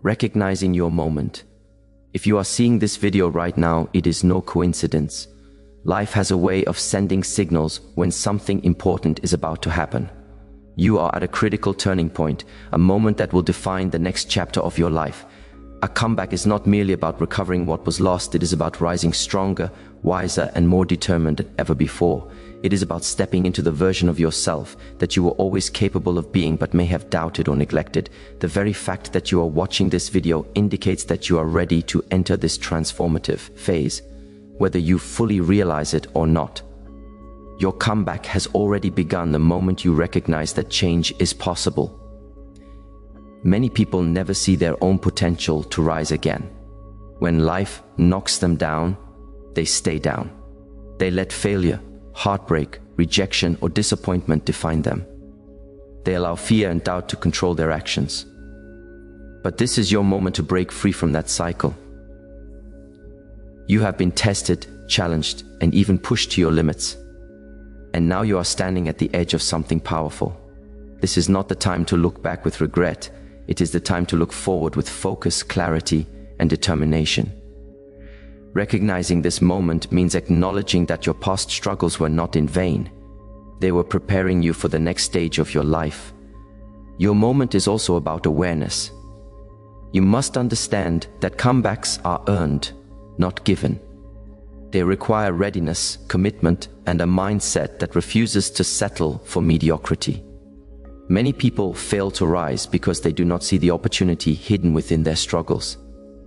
Recognizing your moment. If you are seeing this video right now, it is no coincidence. Life has a way of sending signals when something important is about to happen. You are at a critical turning point, a moment that will define the next chapter of your life. A comeback is not merely about recovering what was lost, it is about rising stronger, wiser, and more determined than ever before. It is about stepping into the version of yourself that you were always capable of being but may have doubted or neglected. The very fact that you are watching this video indicates that you are ready to enter this transformative phase, whether you fully realize it or not. Your comeback has already begun the moment you recognize that change is possible. Many people never see their own potential to rise again. When life knocks them down, they stay down. They let failure, heartbreak, rejection, or disappointment define them. They allow fear and doubt to control their actions. But this is your moment to break free from that cycle. You have been tested, challenged, and even pushed to your limits. And now you are standing at the edge of something powerful. This is not the time to look back with regret. It is the time to look forward with focus, clarity, and determination. Recognizing this moment means acknowledging that your past struggles were not in vain. They were preparing you for the next stage of your life. Your moment is also about awareness. You must understand that comebacks are earned, not given. They require readiness, commitment, and a mindset that refuses to settle for mediocrity. Many people fail to rise because they do not see the opportunity hidden within their struggles.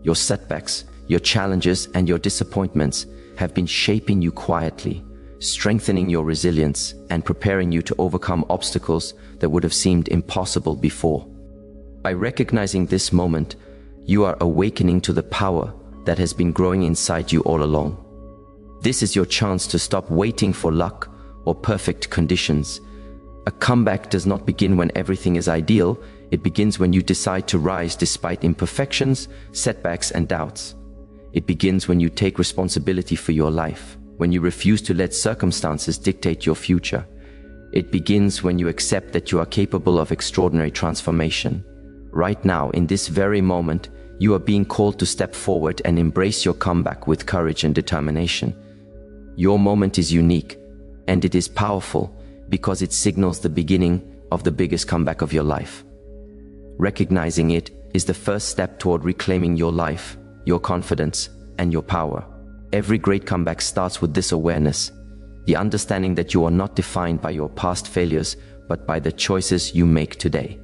Your setbacks, your challenges, and your disappointments have been shaping you quietly, strengthening your resilience, and preparing you to overcome obstacles that would have seemed impossible before. By recognizing this moment, you are awakening to the power that has been growing inside you all along. This is your chance to stop waiting for luck or perfect conditions. A comeback does not begin when everything is ideal. It begins when you decide to rise despite imperfections, setbacks, and doubts. It begins when you take responsibility for your life, when you refuse to let circumstances dictate your future. It begins when you accept that you are capable of extraordinary transformation. Right now, in this very moment, you are being called to step forward and embrace your comeback with courage and determination. Your moment is unique, and it is powerful because it signals the beginning of the biggest comeback of your life. Recognizing it is the first step toward reclaiming your life, your confidence, and your power. Every great comeback starts with this awareness, the understanding that you are not defined by your past failures, but by the choices you make today.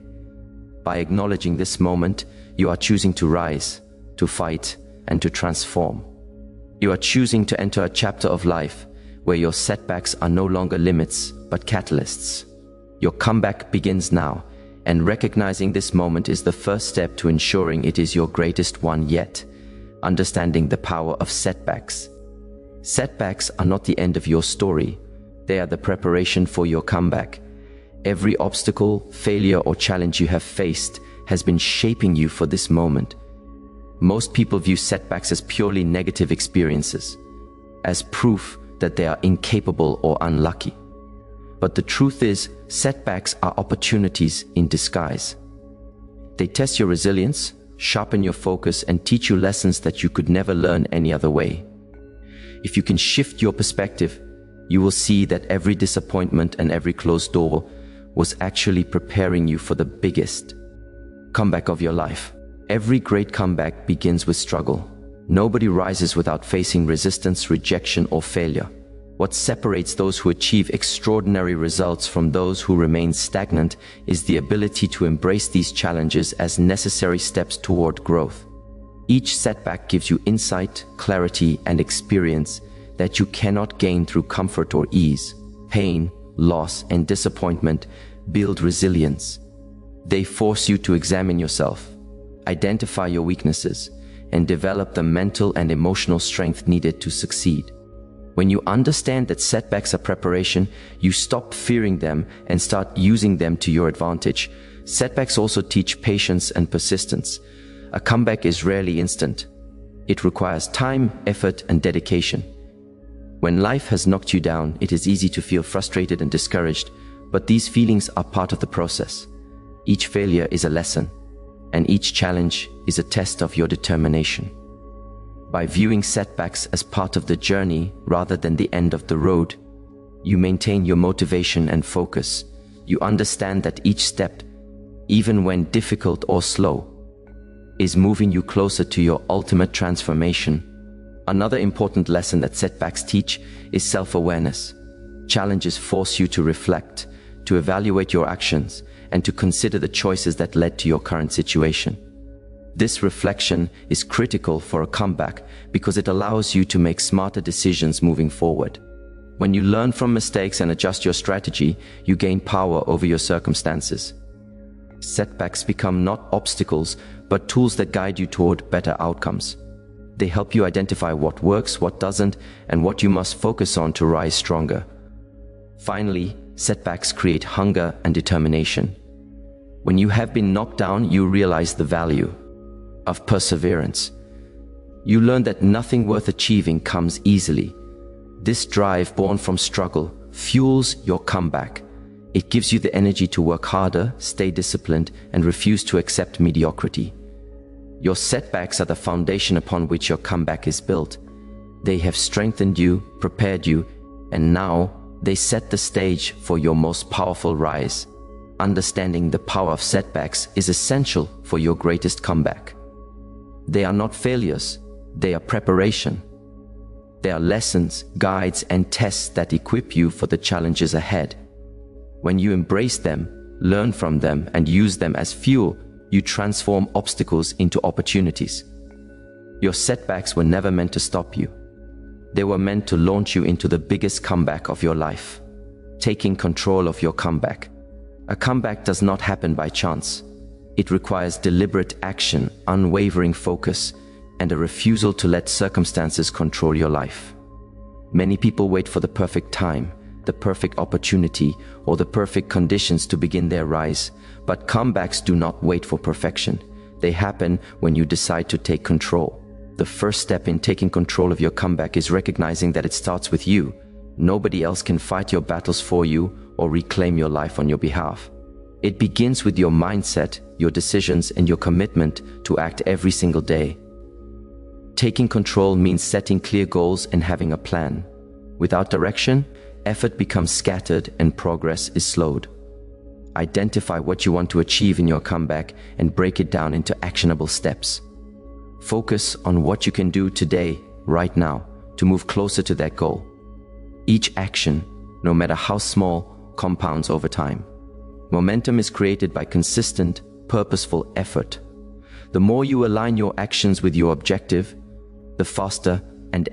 By acknowledging this moment, you are choosing to rise, to fight, and to transform. You are choosing to enter a chapter of life where your setbacks are no longer limits, but catalysts. Your comeback begins now, and recognizing this moment is the first step to ensuring it is your greatest one yet. Understanding the power of setbacks. Setbacks are not the end of your story. They are the preparation for your comeback. Every obstacle, failure, or challenge you have faced has been shaping you for this moment. Most people view setbacks as purely negative experiences, as proof that they are incapable or unlucky. But the truth is, setbacks are opportunities in disguise. They test your resilience, sharpen your focus, and teach you lessons that you could never learn any other way. If you can shift your perspective, you will see that every disappointment and every closed door was actually preparing you for the biggest comeback of your life. Every great comeback begins with struggle. Nobody rises without facing resistance, rejection, or failure. What separates those who achieve extraordinary results from those who remain stagnant is the ability to embrace these challenges as necessary steps toward growth. Each setback gives you insight, clarity, and experience that you cannot gain through comfort or ease. Pain, loss, and disappointment build resilience. They force you to examine yourself, identify your weaknesses, and develop the mental and emotional strength needed to succeed. When you understand that setbacks are preparation, you stop fearing them and start using them to your advantage. Setbacks also teach patience and persistence. A comeback is rarely instant. It requires time, effort, and dedication. When life has knocked you down, it is easy to feel frustrated and discouraged, but these feelings are part of the process. Each failure is a lesson. and each challenge is a test of your determination. By viewing setbacks as part of the journey rather than the end of the road, you maintain your motivation and focus. You understand that each step, even when difficult or slow, is moving you closer to your ultimate transformation. Another important lesson that setbacks teach is self-awareness. Challenges force you to reflect, to evaluate your actions, and to consider the choices that led to your current situation. This reflection is critical for a comeback because it allows you to make smarter decisions moving forward. When you learn from mistakes and adjust your strategy, you gain power over your circumstances. Setbacks become not obstacles, but tools that guide you toward better outcomes. They help you identify what works, what doesn't, and what you must focus on to rise stronger. Finally, setbacks create hunger and determination. When you have been knocked down, you realize the value of perseverance. You learn that nothing worth achieving comes easily. This drive, born from struggle, fuels your comeback. It gives you the energy to work harder, stay disciplined, and refuse to accept mediocrity. Your setbacks are the foundation upon which your comeback is built. They have strengthened you, prepared you, and now they set the stage for your most powerful rise. Understanding the power of setbacks is essential for your greatest comeback. They are not failures, they are preparation. They are lessons, guides, and tests that equip you for the challenges ahead. When you embrace them, learn from them, and use them as fuel, you transform obstacles into opportunities. Your setbacks were never meant to stop you. They were meant to launch you into the biggest comeback of your life. Taking control of your comeback. A comeback does not happen by chance. It requires deliberate action, unwavering focus, and a refusal to let circumstances control your life. Many people wait for the perfect time, the perfect opportunity, or the perfect conditions to begin their rise. But comebacks do not wait for perfection. They happen when you decide to take control. The first step in taking control of your comeback is recognizing that it starts with you. Nobody else can fight your battles for you or reclaim your life on your behalf. It begins with your mindset, your decisions, and your commitment to act every single day. Taking control means setting clear goals and having a plan. Without direction, effort becomes scattered and progress is slowed. Identify what you want to achieve in your comeback and break it down into actionable steps. Focus on what you can do today, right now, to move closer to that goal. Each action, no matter how small, compounds over time. Momentum is created by consistent, purposeful effort. The more you align your actions with your objective, the faster and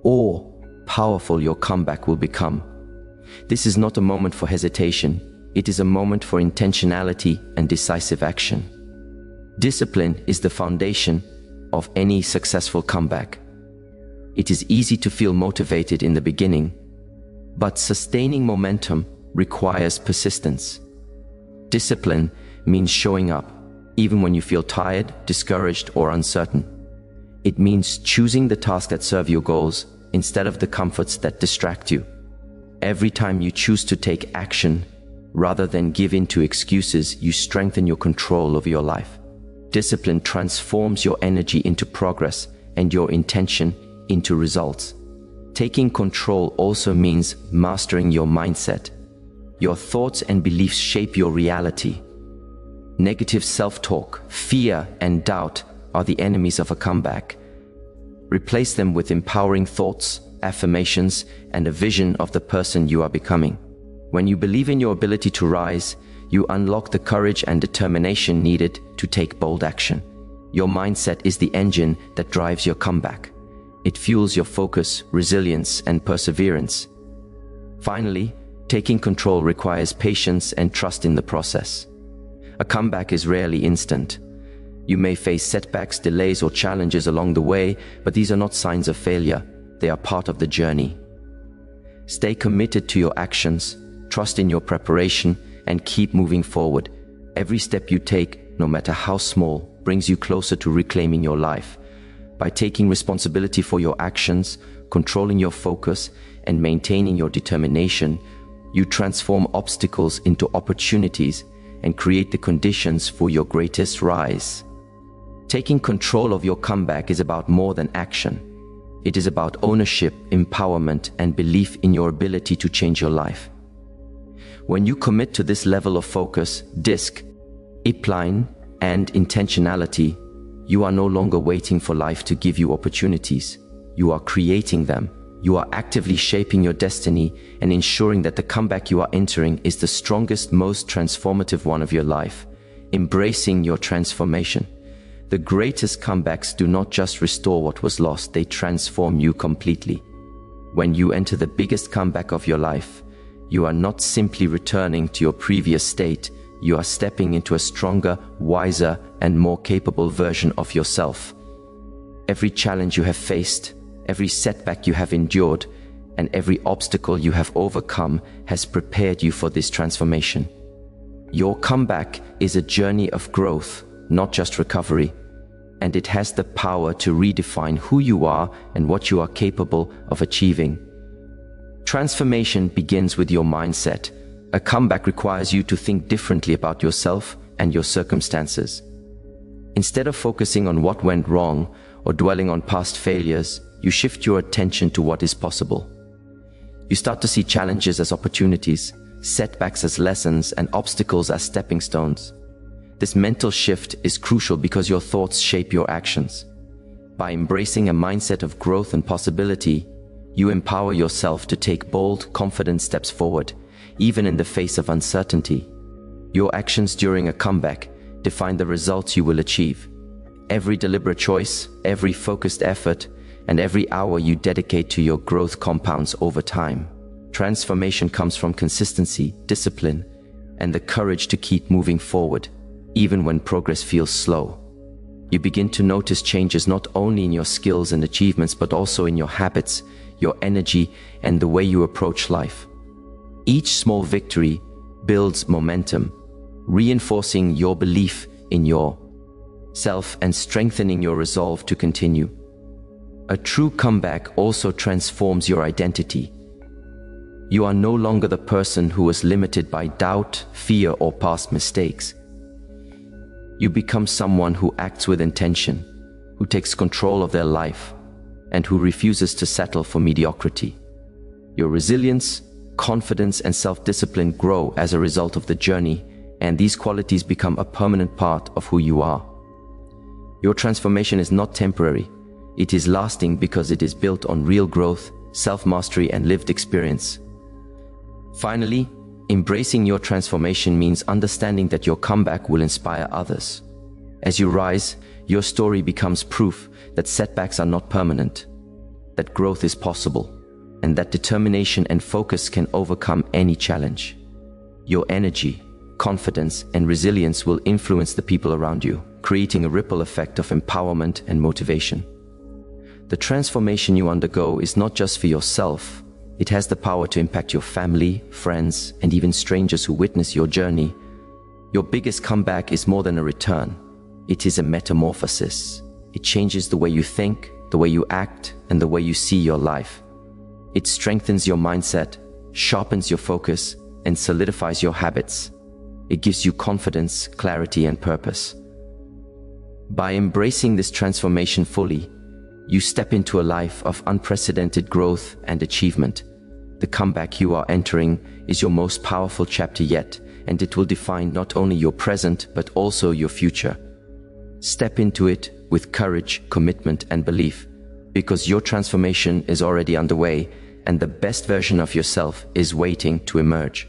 more powerful your comeback will become. This is not a moment for hesitation. It is a moment for intentionality and decisive action. Discipline is the foundation of any successful comeback. It is easy to feel motivated in the beginning, but sustaining momentum requires persistence. Discipline means showing up, even when you feel tired, discouraged, or uncertain. It means choosing the tasks that serve your goals instead of the comforts that distract you. Every time you choose to take action, rather than give in to excuses, you strengthen your control over your life. Discipline transforms your energy into progress and your intention into results. Taking control also means mastering your mindset. Your thoughts and beliefs shape your reality. Negative self-talk, fear, and doubt are the enemies of a comeback. Replace them with empowering thoughts, affirmations, and a vision of the person you are becoming. When you believe in your ability to rise, you unlock the courage and determination needed to take bold action. Your mindset is the engine that drives your comeback. It fuels your focus, resilience, and perseverance. Finally, taking control requires patience and trust in the process. A comeback is rarely instant. You may face setbacks, delays, or challenges along the way, but these are not signs of failure. They are part of the journey. Stay committed to your actions, trust in your preparation, and keep moving forward. Every step you take, no matter how small, brings you closer to reclaiming your life. By taking responsibility for your actions, controlling your focus, and maintaining your determination, you transform obstacles into opportunities and create the conditions for your greatest rise. Taking control of your comeback is about more than action. It is about ownership, empowerment, and belief in your ability to change your life. When you commit to this level of focus, discipline, and intentionality, you are no longer waiting for life to give you opportunities. You are creating them. You are actively shaping your destiny and ensuring that the comeback you are entering is the strongest, most transformative one of your life. Embracing your transformation. The greatest comebacks do not just restore what was lost, they transform you completely. When you enter the biggest comeback of your life, you are not simply returning to your previous state, you are stepping into a stronger, wiser, and more capable version of yourself. Every challenge you have faced, every setback you have endured, and every obstacle you have overcome has prepared you for this transformation. Your comeback is a journey of growth, not just recovery, and it has the power to redefine who you are and what you are capable of achieving. Transformation begins with your mindset. A comeback requires you to think differently about yourself and your circumstances. Instead of focusing on what went wrong or dwelling on past failures, you shift your attention to what is possible. You start to see challenges as opportunities, setbacks as lessons, and obstacles as stepping stones. This mental shift is crucial because your thoughts shape your actions. By embracing a mindset of growth and possibility, you empower yourself to take bold, confident steps forward, even in the face of uncertainty. Your actions during a comeback define the results you will achieve. Every deliberate choice, every focused effort, and every hour you dedicate to your growth compounds over time. Transformation comes from consistency, discipline, and the courage to keep moving forward, even when progress feels slow. You begin to notice changes not only in your skills and achievements, but also in your habits, your energy, and the way you approach life. Each small victory builds momentum, reinforcing your belief in yourself and strengthening your resolve to continue. A true comeback also transforms your identity. You are no longer the person who was limited by doubt, fear, or past mistakes. You become someone who acts with intention, who takes control of their life, and who refuses to settle for mediocrity. Your resilience, confidence, and self-discipline grow as a result of the journey, and these qualities become a permanent part of who you are. Your transformation is not temporary. It is lasting because it is built on real growth, self-mastery, and lived experience. Finally, embracing your transformation means understanding that your comeback will inspire others. As you rise, your story becomes proof that setbacks are not permanent, that growth is possible, and that determination and focus can overcome any challenge. Your energy, confidence, and resilience will influence the people around you, creating a ripple effect of empowerment and motivation. The transformation you undergo is not just for yourself. It has the power to impact your family, friends, and even strangers who witness your journey. Your biggest comeback is more than a return. It is a metamorphosis. It changes the way you think, the way you act, and the way you see your life. It strengthens your mindset, sharpens your focus, and solidifies your habits. It gives you confidence, clarity, and purpose. By embracing this transformation fully, you step into a life of unprecedented growth and achievement. The comeback you are entering is your most powerful chapter yet, and it will define not only your present but also your future. Step into it with courage, commitment, and belief, because your transformation is already underway and the best version of yourself is waiting to emerge.